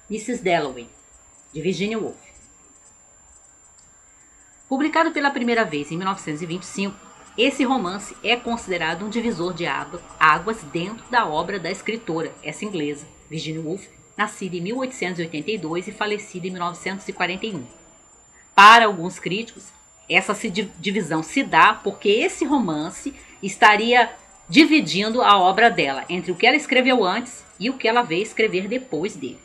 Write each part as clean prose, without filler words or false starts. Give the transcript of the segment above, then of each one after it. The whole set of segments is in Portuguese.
Mrs. Dalloway, de Virginia Woolf. Publicado pela primeira vez em 1925, esse romance é considerado um divisor de águas dentro da obra da escritora, essa inglesa, Virginia Woolf, nascida em 1882 e falecida em 1941. Para alguns críticos, essa divisão se dá porque esse romance estaria dividindo a obra dela entre o que ela escreveu antes e o que ela veio escrever depois dele.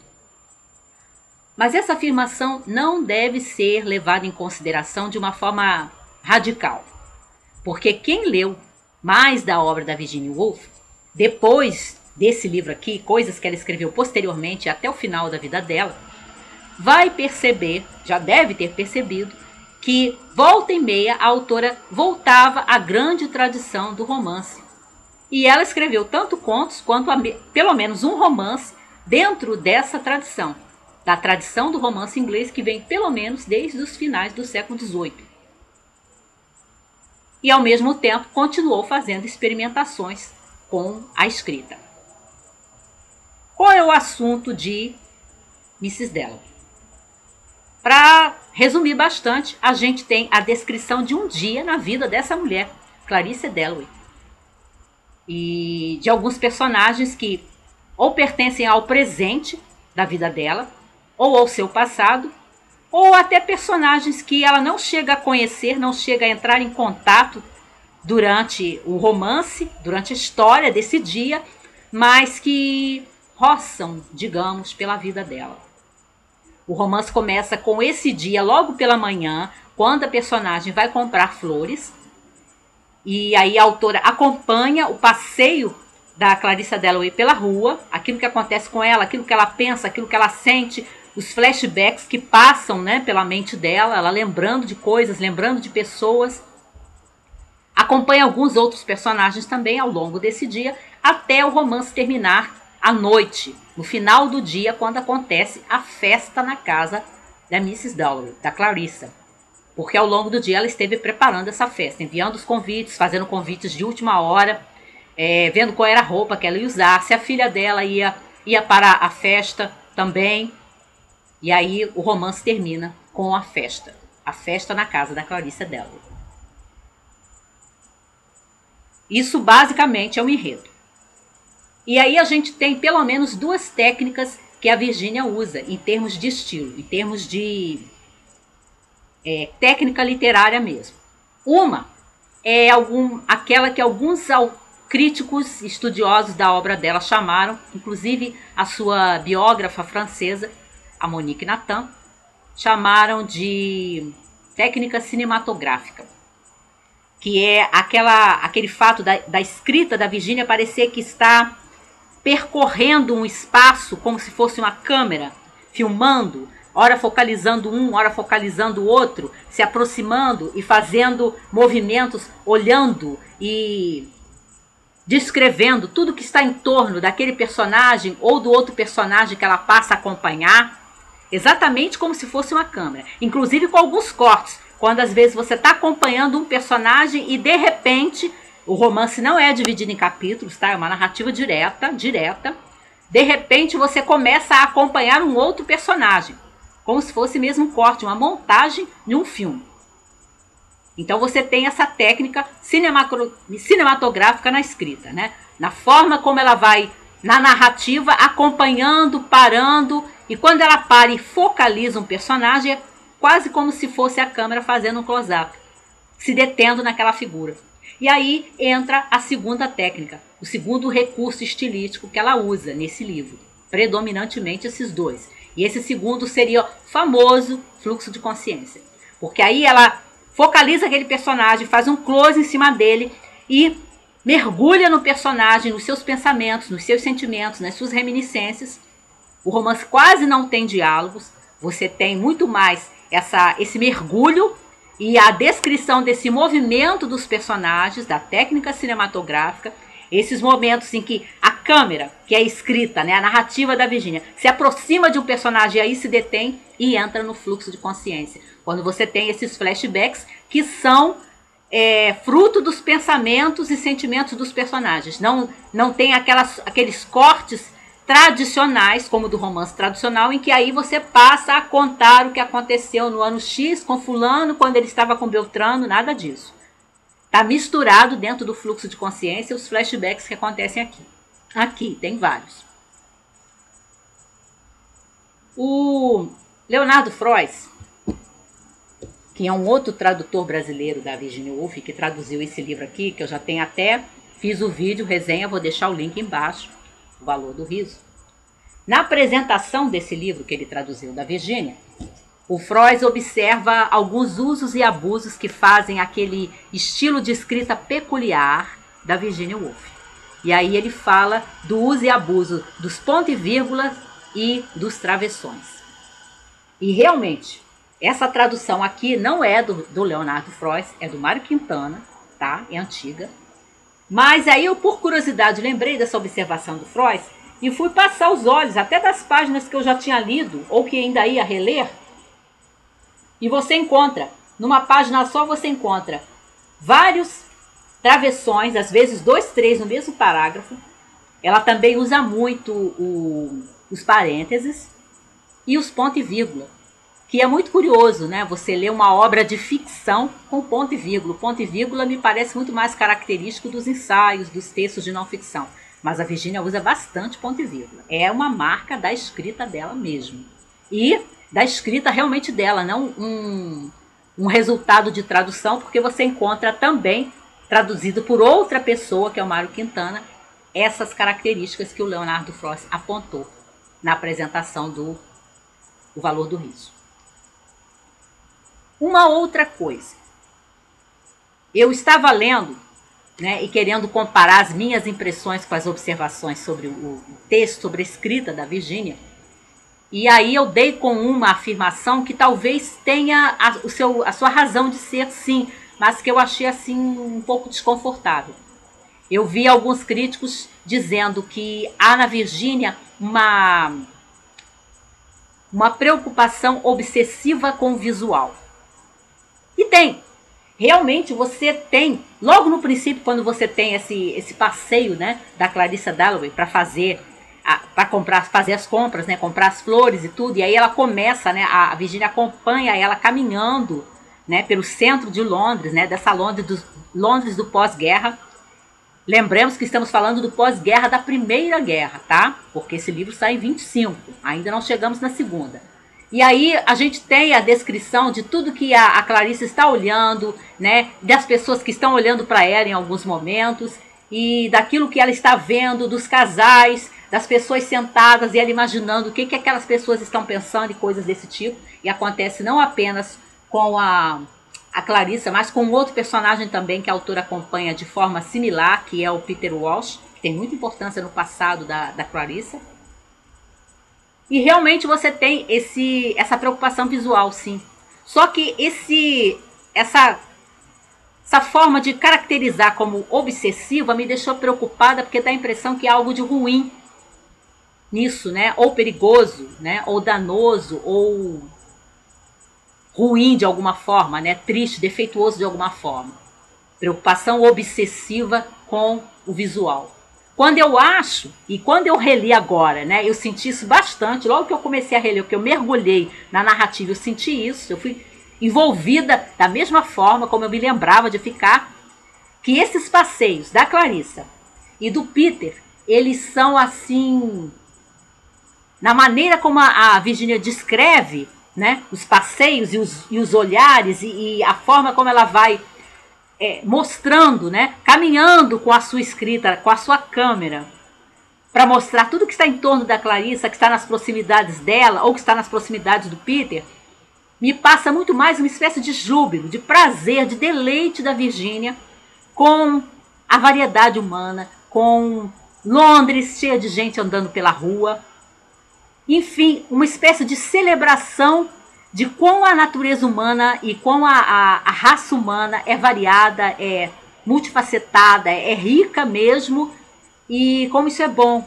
Mas essa afirmação não deve ser levada em consideração de uma forma radical, porque quem leu mais da obra da Virginia Woolf, depois desse livro aqui, coisas que ela escreveu posteriormente até o final da vida dela, vai perceber, já deve ter percebido, que volta e meia a autora voltava à grande tradição do romance. E ela escreveu tanto contos quanto pelo menos um romance dentro dessa tradição, da tradição do romance inglês que vem pelo menos desde os finais do século XVIII. E ao mesmo tempo continuou fazendo experimentações com a escrita. Qual é o assunto de Mrs. Dalloway? Para resumir bastante, a gente tem a descrição de um dia na vida dessa mulher, Clarissa Dalloway, e de alguns personagens que ou pertencem ao presente da vida dela, ou ao seu passado, ou até personagens que ela não chega a conhecer, não chega a entrar em contato durante o romance, durante a história desse dia, mas que roçam, digamos, pela vida dela. O romance começa com esse dia, logo pela manhã, quando a personagem vai comprar flores. E aí a autora acompanha o passeio da Clarissa Dalloway pela rua, aquilo que acontece com ela, aquilo que ela pensa, aquilo que ela sente, os flashbacks que passam, né, pela mente dela, ela lembrando de coisas, lembrando de pessoas. Acompanha alguns outros personagens também ao longo desse dia, até o romance terminar à noite, no final do dia, quando acontece a festa na casa da Mrs. Dalloway, da Clarissa. Porque ao longo do dia ela esteve preparando essa festa, enviando os convites, fazendo convites de última hora, vendo qual era a roupa que ela ia usar, se a filha dela ia para a festa também. E aí o romance termina com a festa na casa da Clarissa Dalloway. Isso basicamente é o enredo. E aí a gente tem pelo menos duas técnicas que a Virginia usa em termos de estilo, em termos de técnica literária mesmo. Uma é aquela que alguns críticos estudiosos da obra dela chamaram, inclusive a sua biógrafa francesa, a Monique Nathan, chamaram de técnica cinematográfica, que é aquele fato da escrita da Virginia parecer que está percorrendo um espaço como se fosse uma câmera, filmando, ora focalizando um, ora focalizando o outro, se aproximando e fazendo movimentos, olhando e descrevendo tudo que está em torno daquele personagem ou do outro personagem que ela passa a acompanhar, exatamente como se fosse uma câmera, inclusive com alguns cortes, quando às vezes você está acompanhando um personagem e de repente o romance não é dividido em capítulos, tá? É uma narrativa direta. De repente você começa a acompanhar um outro personagem, como se fosse mesmo um corte, uma montagem de um filme. Então você tem essa técnica cinematográfica na escrita, né? Na forma como ela vai, na narrativa, acompanhando, parando, e quando ela para e focaliza um personagem, é quase como se fosse a câmera fazendo um close-up, se detendo naquela figura. E aí entra a segunda técnica, o segundo recurso estilístico que ela usa nesse livro. Predominantemente esses dois. E esse segundo seria o famoso fluxo de consciência. Porque aí ela focaliza aquele personagem, faz um close em cima dele e mergulha no personagem, nos seus pensamentos, nos seus sentimentos, nas suas reminiscências. O romance quase não tem diálogos, você tem muito mais esse mergulho e a descrição desse movimento dos personagens, da técnica cinematográfica, esses momentos em que a câmera, que é escrita, né, a narrativa da Virginia, se aproxima de um personagem e aí se detém e entra no fluxo de consciência. Quando você tem esses flashbacks que são fruto dos pensamentos e sentimentos dos personagens. Não tem aqueles cortes tradicionais, como do romance tradicional, em que aí você passa a contar o que aconteceu no ano X com fulano, quando ele estava com Beltrano, nada disso. Está misturado dentro do fluxo de consciência os flashbacks que acontecem aqui. Aqui, tem vários. O Leonardo Frois, que é um outro tradutor brasileiro da Virginia Woolf, que traduziu esse livro aqui, que eu já tenho até, fiz o vídeo, resenha, vou deixar o link embaixo, O Valor do Riso. Na apresentação desse livro que ele traduziu da Virginia, o Frois observa alguns usos e abusos que fazem aquele estilo de escrita peculiar da Virginia Woolf. E aí ele fala do uso e abuso dos pontos e vírgulas e dos travessões. E realmente, essa tradução aqui não é do Leonardo Frois, é do Mário Quintana, tá? É antiga. Mas aí eu, por curiosidade, lembrei dessa observação do Frois e fui passar os olhos até das páginas que eu já tinha lido ou que ainda ia reler. E você encontra, numa página só você encontra vários travessões, às vezes 2, 3 no mesmo parágrafo. Ela também usa muito os parênteses e os ponto e vírgula, que é muito curioso, né? Você lê uma obra de ficção com ponto e vírgula. O ponto e vírgula me parece muito mais característico dos ensaios, dos textos de não ficção. Mas a Virginia usa bastante ponto e vírgula. É uma marca da escrita dela mesmo. E da escrita realmente dela, não um resultado de tradução, porque você encontra também, traduzido por outra pessoa, que é o Mário Quintana, essas características que o Leonardo Frois apontou na apresentação do O Valor do Riso. Uma outra coisa. Eu estava lendo, né, e querendo comparar as minhas impressões com as observações sobre o texto, sobre a escrita da Virginia. E aí eu dei com uma afirmação que talvez tenha a sua razão de ser, sim, mas que eu achei assim um pouco desconfortável. Eu vi alguns críticos dizendo que há na Virginia uma preocupação obsessiva com o visual. E tem. Realmente você tem, logo no princípio, quando você tem esse passeio, né, da Clarissa Dalloway para fazer as compras, né, comprar as flores e tudo, e aí ela começa, né, a Virginia acompanha ela caminhando, né, pelo centro de Londres, né, dessa Londres do pós-guerra. Lembremos que estamos falando do pós-guerra da Primeira Guerra, tá? Porque esse livro sai em 25, ainda não chegamos na Segunda. E aí a gente tem a descrição de tudo que a Clarissa está olhando, né, das pessoas que estão olhando para ela em alguns momentos, e daquilo que ela está vendo, dos casais, das pessoas sentadas e ela imaginando o que aquelas pessoas estão pensando e coisas desse tipo. E acontece não apenas com a Clarissa, mas com outro personagem também que a autora acompanha de forma similar, que é o Peter Walsh, que tem muita importância no passado da Clarissa. E realmente você tem essa preocupação visual, sim. Só que essa forma de caracterizar como obsessiva me deixou preocupada, porque dá a impressão que há algo de ruim nisso, né? Ou perigoso, né? Ou danoso, ou ruim de alguma forma, né? Triste, defeituoso de alguma forma. Preocupação obsessiva com o visual. Quando eu acho, e quando eu reli agora, né, eu senti isso bastante, logo que eu comecei a reler, porque eu mergulhei na narrativa, eu senti isso, eu fui envolvida da mesma forma como eu me lembrava de ficar, que esses passeios da Clarissa e do Peter, eles são assim, na maneira como a Virginia descreve, né, os passeios e os olhares e a forma como ela vai mostrando, né, caminhando com a sua escrita, com a sua câmera, para mostrar tudo que está em torno da Clarissa, que está nas proximidades dela ou que está nas proximidades do Peter, me passa muito mais uma espécie de júbilo, de prazer, de deleite da Virginia com a variedade humana, com Londres cheia de gente andando pela rua. Enfim, uma espécie de celebração de como a natureza humana e como a raça humana é variada, é multifacetada, é rica mesmo, e como isso é bom.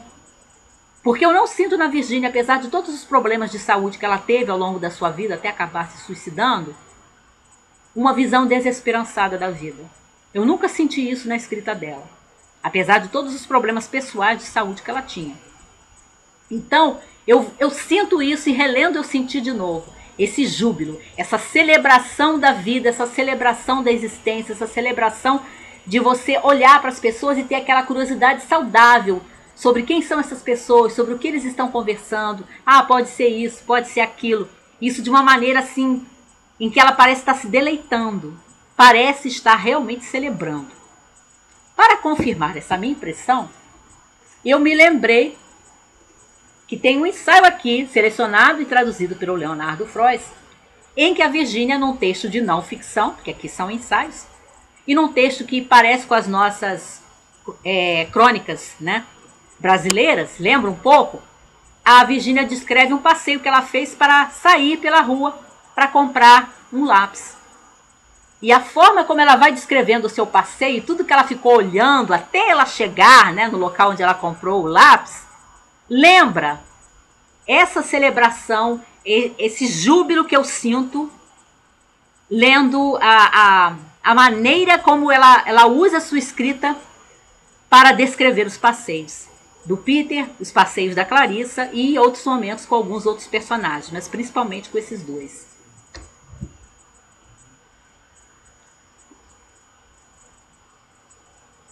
Porque eu não sinto na Virginia, apesar de todos os problemas de saúde que ela teve ao longo da sua vida, até acabar se suicidando, uma visão desesperançada da vida. Eu nunca senti isso na escrita dela, apesar de todos os problemas pessoais de saúde que ela tinha. Então, eu sinto isso e relendo eu senti de novo. Esse júbilo, essa celebração da vida, essa celebração da existência, essa celebração de você olhar para as pessoas e ter aquela curiosidade saudável sobre quem são essas pessoas, sobre o que eles estão conversando. Ah, pode ser isso, pode ser aquilo. Isso de uma maneira assim, em que ela parece estar se deleitando, parece estar realmente celebrando. Para confirmar essa minha impressão, eu me lembrei que tem um ensaio aqui, selecionado e traduzido pelo Leonardo Frois, em que a Virgínia, num texto de não ficção, porque aqui são ensaios, e num texto que parece com as nossas crônicas, né, brasileiras, lembra um pouco, a Virgínia descreve um passeio que ela fez para sair pela rua para comprar um lápis. E a forma como ela vai descrevendo o seu passeio, tudo que ela ficou olhando até ela chegar, né, no local onde ela comprou o lápis, lembra essa celebração, esse júbilo que eu sinto lendo a maneira como ela usa a sua escrita para descrever os passeios do Peter, os passeios da Clarissa e outros momentos com alguns outros personagens, mas principalmente com esses dois.